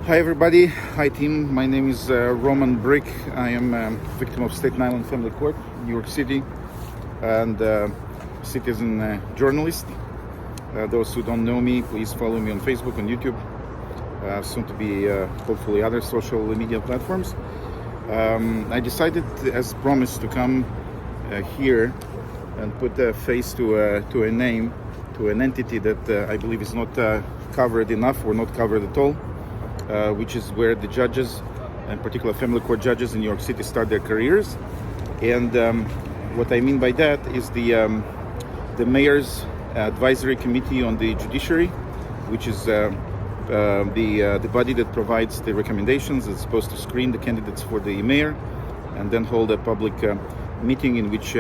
Hi everybody, hi team. My name is Roman Brick. I am a victim of Staten Island Family Court, New York City, and citizen journalist. Those who don't know me, please follow me on Facebook and YouTube. Soon to be hopefully other social media platforms. I decided, as promised, to come here and put a face to a name, to an entity that I believe is not covered enough or not covered at all. Which is where the judges, in particular family court judges in New York City, start their careers. And what I mean by that is the mayor's advisory committee on the Judiciary, which is the body that provides the recommendations. It's supposed to screen the candidates for the mayor and then hold a public meeting in which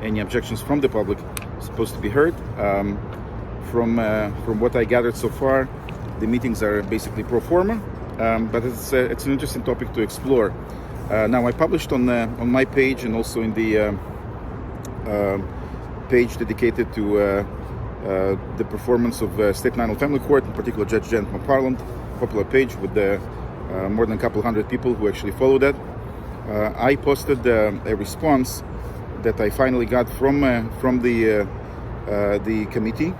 any objections from the public are supposed to be heard. From what I gathered so far, the meetings are basically pro forma, but it's an interesting topic to explore. Now, I published on my page and also in the page dedicated to the performance of Staten Island Family Court, in particular Judge Janet McFarland, popular page with more than a couple hundred people who actually follow that. I posted a response that I finally got from the committee.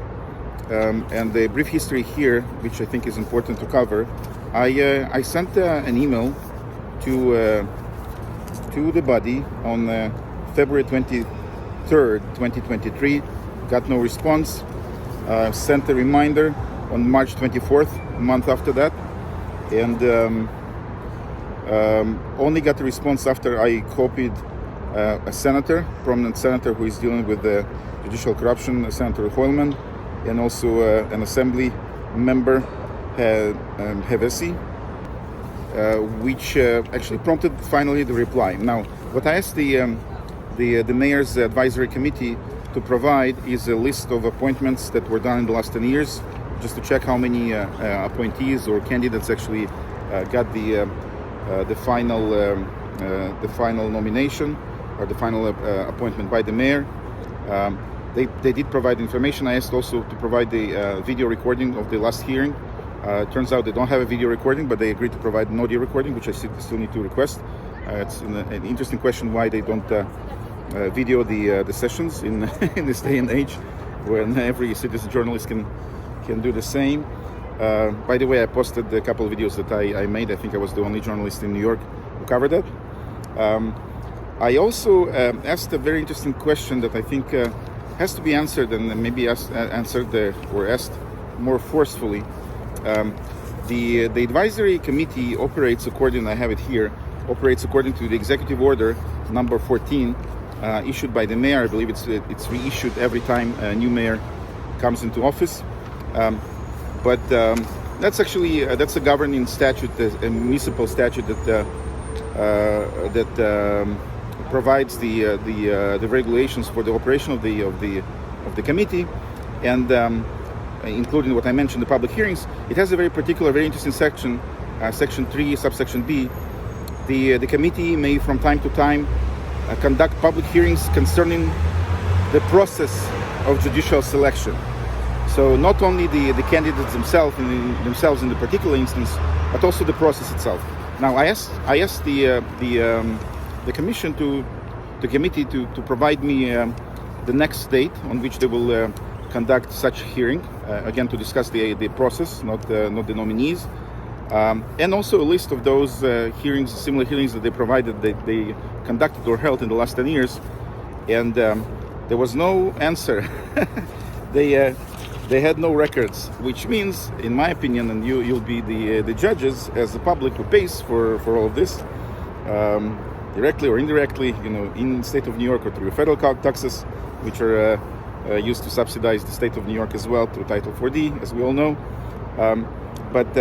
And the brief history here, which I think is important to cover, I sent an email to the body on February 23rd, 2023, got no response, sent a reminder on March 24th, a month after that, and only got a response after I copied a senator, prominent senator who is dealing with the judicial corruption, Senator Hoylman, and also an assembly member, Hevesi, which actually prompted finally the reply. Now, what I asked the mayor's advisory committee to provide is a list of appointments that were done in the last 10 years, just to check how many appointees or candidates actually got the final nomination or the final appointment by the mayor. They did provide information. I asked also to provide the video recording of the last hearing. Turns out they don't have a video recording, but they agreed to provide an audio recording, which I still need to request. It's an interesting question why they don't video the sessions in in this day and age, when every citizen journalist can do the same. By the way, I posted a couple of videos that I made. I think I was the only journalist in New York who covered that. I also asked a very interesting question that I think has to be answered, and maybe answered or asked more forcefully. The advisory committee operates according, I have it here, operates according to the executive order number 14 issued by the mayor. I believe it's reissued every time a new mayor comes into office. But that's actually that's a governing statute, a municipal statute that provides the regulations for the operation of the committee, and including what I mentioned, the public hearings. It has a very particular, very interesting section, section 3, subsection B. The committee may, from time to time, conduct public hearings concerning the process of judicial selection. So not only the candidates themselves in the particular instance, but also the process itself. Now, I asked the commission the committee to provide me the next date on which they will conduct such hearing, again to discuss the process, not the nominees, and also a list of those similar hearings that they provided, that they conducted or held in the last 10 years, and there was no answer. They had no records, which means, in my opinion, and you'll be the judges as the public who pays for all of this, directly or indirectly, in the state of New York or through federal taxes, which are used to subsidize the state of New York as well through Title 4D, as we all know. But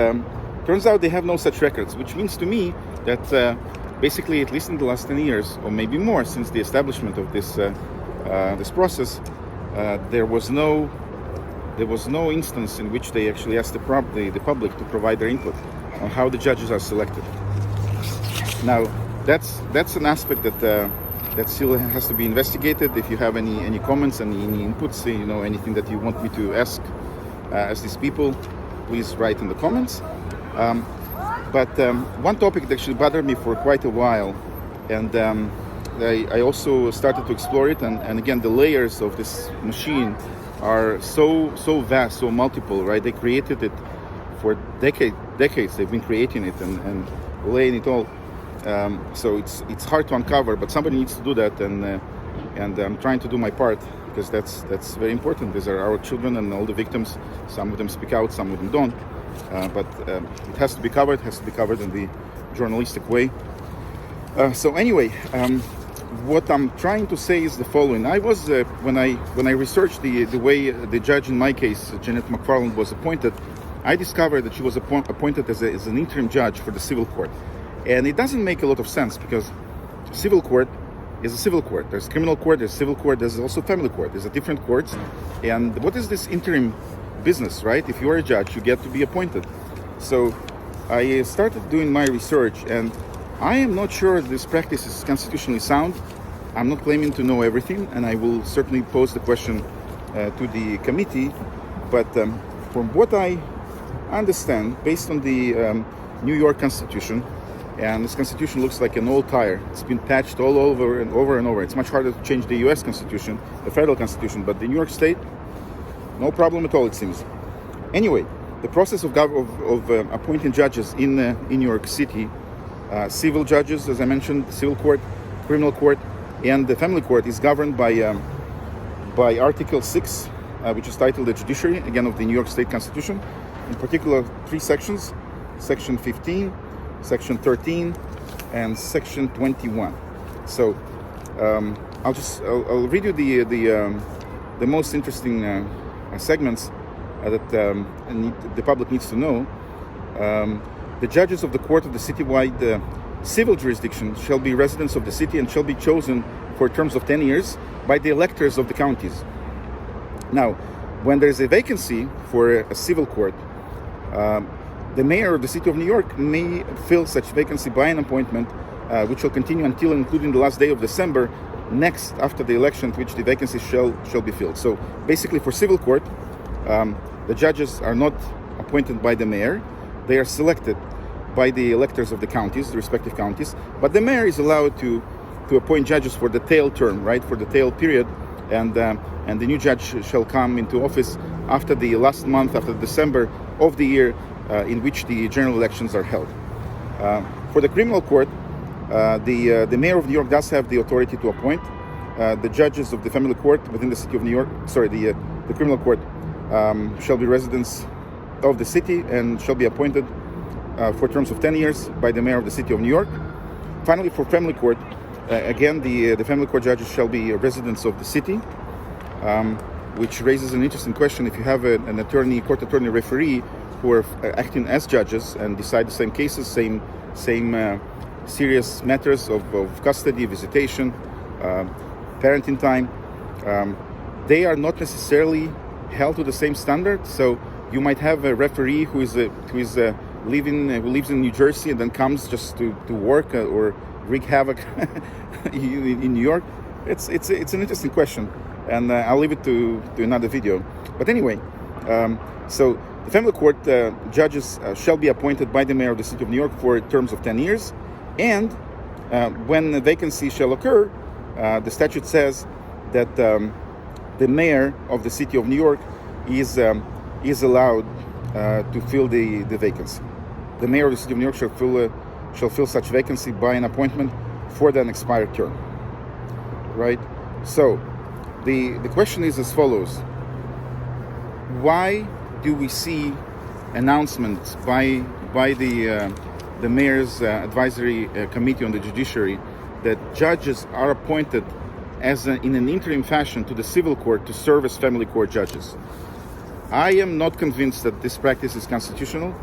turns out they have no such records, which means to me that basically, at least in the last 10 years, or maybe more, since the establishment of this process, there was no instance in which they actually asked the public to provide their input on how the judges are selected. Now, that's an aspect that still has to be investigated. If you have any comments, any inputs, anything that you want me to ask as these people, please write in the comments. But one topic that actually bothered me for quite a while, and I also started to explore it, and again, the layers of this machine are so vast, so multiple, right? They created it for decades. They've been creating it and laying it all. So it's hard to uncover, but somebody needs to do that, and I'm trying to do my part, because that's very important. These are our children and all the victims. Some of them speak out, some of them don't. But it has to be covered. Has to be covered in the journalistic way. So anyway, what I'm trying to say is the following. I was when I researched the way the judge in my case, Janet McFarland, was appointed, I discovered that she was appointed as an interim judge for the civil court, and it doesn't make a lot of sense, because civil court is a civil court. There's criminal court, there's civil court, there's also family court. There's a different courts, and what is this interim business, right? If you are a judge, you get to be appointed. So I started doing my research, and I am not sure this practice is constitutionally sound. I'm not claiming to know everything, and I will certainly pose the question to the committee. But from what I understand, based on the New York Constitution, and this Constitution looks like an old tire. It's been patched all over and over and over. It's much harder to change the U.S. Constitution, the federal Constitution, but the New York State, no problem at all, it seems. Anyway, the process of appointing judges in New York City, civil judges, as I mentioned, civil court, criminal court, and the family court, is governed by Article 6, which is titled the Judiciary, again, of the New York State Constitution. In particular, 3 sections: Section 15, Section 13, and Section 21. So I'll read you the most interesting segments that the public needs to know. The judges of the court of the citywide civil jurisdiction shall be residents of the city and shall be chosen for terms of 10 years by the electors of the counties. Now, when there's a vacancy for a civil court, the mayor of the city of New York may fill such vacancy by an appointment, which will continue until and including the last day of December next after the election, to which the vacancy shall be filled. So basically, for civil court, the judges are not appointed by the mayor. They are selected by the electors of the counties, the respective counties. But the mayor is allowed to appoint judges for the tail term, right, for the tail period, and the new judge shall come into office after the last month, after December of the year in which the general elections are held. For the criminal court, the mayor of New York does have the authority to appoint the judges of the family court within the city of New York. Sorry, the criminal court shall be residents of the city and shall be appointed for terms of 10 years by the mayor of the city of New York. Finally, for family court, again, the family court judges shall be residents of the city, which raises an interesting question. If you have an attorney, court attorney referee who are acting as judges and decide the same cases, same serious matters of custody, visitation, parenting time, they are not necessarily held to the same standard. So you might have a referee who lives in New Jersey and then comes just to work or wreak havoc in New York. It's an interesting question, and I'll leave it to another video. But anyway, so the family court judges shall be appointed by the mayor of the city of New York for terms of 10 years, and when a vacancy shall occur, the statute says that the mayor of the city of New York is allowed to fill the vacancy. The mayor of the city of New York shall fill such vacancy by an appointment for the unexpired term. Right? So the question is as follows: why do we see announcements by the mayor's advisory committee on the judiciary that judges are appointed in an interim fashion to the civil court to serve as family court judges? I am not convinced that this practice is constitutional.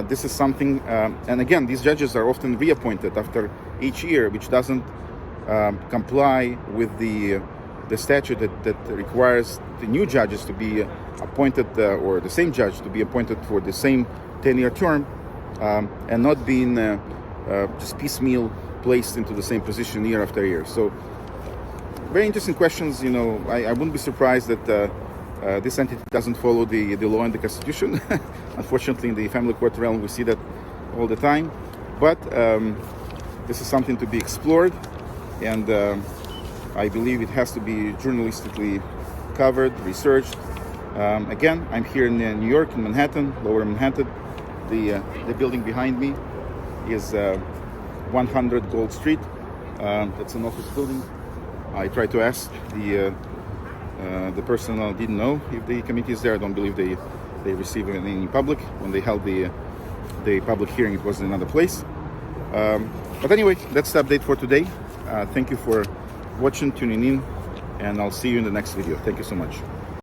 This is something, and again, these judges are often reappointed after each year, which doesn't comply with the statute that requires the new judges to be appointed, or the same judge to be appointed for the same 10-year term, and not being just piecemeal placed into the same position year after year. So, very interesting questions. I wouldn't be surprised that this entity doesn't follow the law and the Constitution. Unfortunately, in the family court realm, we see that all the time, but this is something to be explored, and I believe it has to be journalistically covered, researched. Again, I'm here in New York, in Manhattan, Lower Manhattan. The building behind me is 100 Gold Street. That's an office building. I tried to ask the person, didn't know if the committee is there. I don't believe they received any in public. When they held the public hearing, it was in another place. But anyway, that's the update for today. Thank you for watching, tuning in, and I'll see you in the next video. Thank you so much.